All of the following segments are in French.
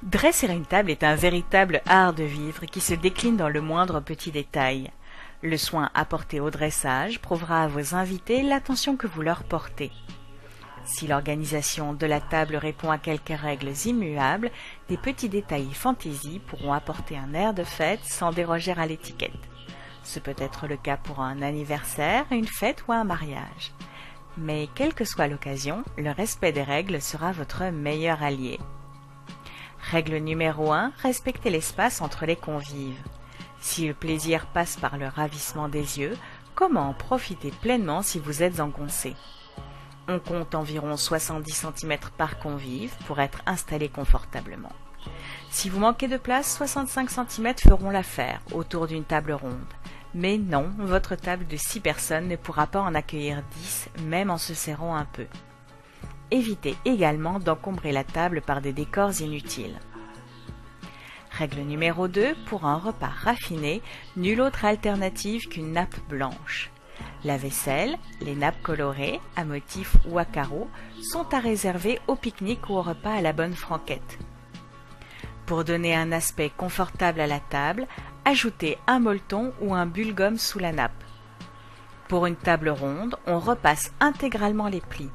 Dresser une table est un véritable art de vivre qui se décline dans le moindre petit détail. Le soin apporté au dressage prouvera à vos invités l'attention que vous leur portez. Si l'organisation de la table répond à quelques règles immuables, des petits détails fantaisie pourront apporter un air de fête sans déroger à l'étiquette. Ce peut être le cas pour un anniversaire, une fête ou un mariage. Mais quelle que soit l'occasion, le respect des règles sera votre meilleur allié. Règle numéro 1, respectez l'espace entre les convives. Si le plaisir passe par le ravissement des yeux, comment en profiter pleinement si vous êtes engoncé? On compte environ 70 cm par convive pour être installé confortablement. Si vous manquez de place, 65 cm feront l'affaire autour d'une table ronde. Mais non, votre table de 6 personnes ne pourra pas en accueillir 10, même en se serrant un peu. Évitez également d'encombrer la table par des décors inutiles. Règle numéro 2, pour un repas raffiné, nulle autre alternative qu'une nappe blanche. La vaisselle, les nappes colorées, à motifs ou à carreaux, sont à réserver au pique-nique ou au repas à la bonne franquette. Pour donner un aspect confortable à la table, ajoutez un molleton ou un bulle-gomme sous la nappe. Pour une table ronde, on repasse intégralement les plis.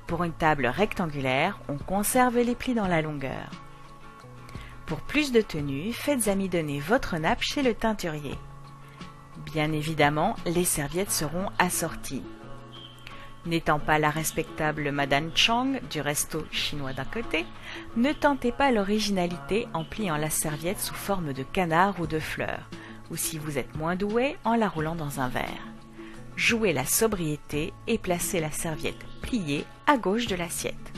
Pour une table rectangulaire, on conserve les plis dans la longueur. Pour plus de tenue, faites amidonner votre nappe chez le teinturier. Bien évidemment, les serviettes seront assorties. N'étant pas la respectable Madame Chang du resto chinois d'à côté, ne tentez pas l'originalité en pliant la serviette sous forme de canard ou de fleurs, ou si vous êtes moins doué, en la roulant dans un verre. Jouez la sobriété et placez la serviette pliée à gauche de l'assiette.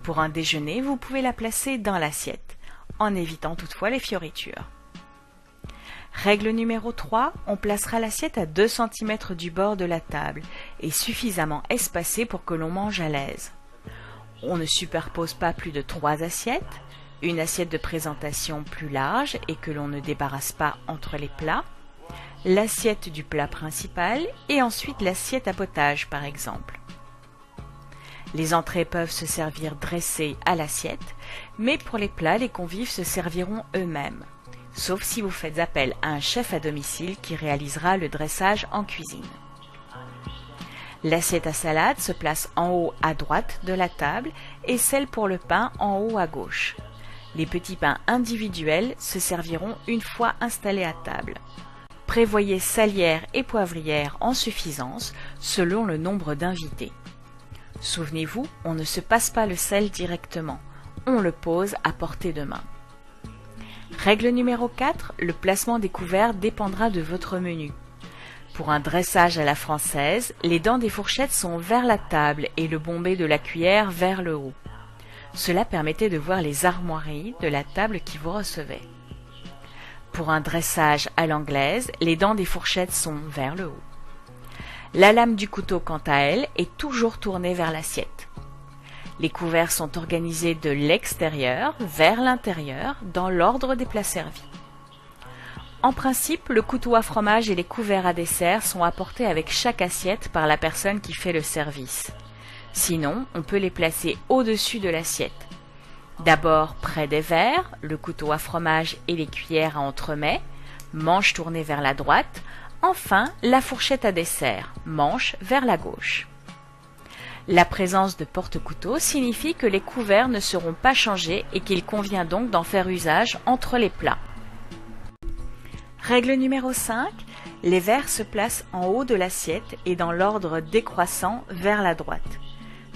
Pour un déjeuner, vous pouvez la placer dans l'assiette, en évitant toutefois les fioritures. Règle numéro 3, on placera l'assiette à 2 cm du bord de la table et suffisamment espacée pour que l'on mange à l'aise. On ne superpose pas plus de 3 assiettes, une assiette de présentation plus large et que l'on ne débarrasse pas entre les plats, l'assiette du plat principal et ensuite l'assiette à potage par exemple. Les entrées peuvent se servir dressées à l'assiette, mais pour les plats, les convives se serviront eux-mêmes, sauf si vous faites appel à un chef à domicile qui réalisera le dressage en cuisine. L'assiette à salade se place en haut à droite de la table et celle pour le pain en haut à gauche. Les petits pains individuels se serviront une fois installés à table. Prévoyez salière et poivrière en suffisance selon le nombre d'invités. Souvenez-vous, on ne se passe pas le sel directement, on le pose à portée de main. Règle numéro 4, le placement des couverts dépendra de votre menu. Pour un dressage à la française, les dents des fourchettes sont vers la table et le bombé de la cuillère vers le haut. Cela permettait de voir les armoiries de la table qui vous recevait. Pour un dressage à l'anglaise, les dents des fourchettes sont vers le haut. La lame du couteau, quant à elle, est toujours tournée vers l'assiette. Les couverts sont organisés de l'extérieur vers l'intérieur dans l'ordre des plats servis. En principe, le couteau à fromage et les couverts à dessert sont apportés avec chaque assiette par la personne qui fait le service. Sinon, on peut les placer au-dessus de l'assiette. D'abord près des verres, le couteau à fromage et les cuillères à entremets, manche tournée vers la droite, enfin la fourchette à dessert, manche vers la gauche. La présence de porte-couteaux signifie que les couverts ne seront pas changés et qu'il convient donc d'en faire usage entre les plats. Règle numéro 5, les verres se placent en haut de l'assiette et dans l'ordre décroissant vers la droite.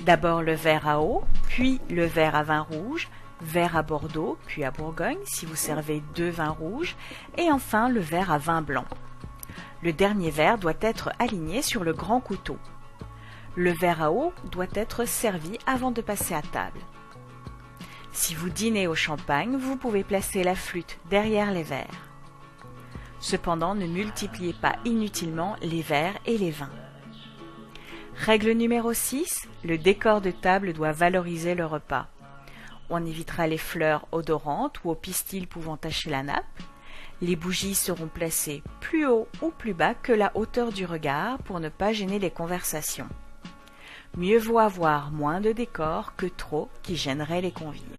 D'abord le verre à eau, puis le verre à vin rouge, verre à Bordeaux, puis à Bourgogne si vous servez 2 vins rouges, et enfin le verre à vin blanc. Le dernier verre doit être aligné sur le grand couteau. Le verre à eau doit être servi avant de passer à table. Si vous dînez au champagne, vous pouvez placer la flûte derrière les verres. Cependant, ne multipliez pas inutilement les verres et les vins. Règle numéro 6, le décor de table doit valoriser le repas. On évitera les fleurs odorantes ou aux pistils pouvant tacher la nappe. Les bougies seront placées plus haut ou plus bas que la hauteur du regard pour ne pas gêner les conversations. Mieux vaut avoir moins de décor que trop qui gênerait les convives.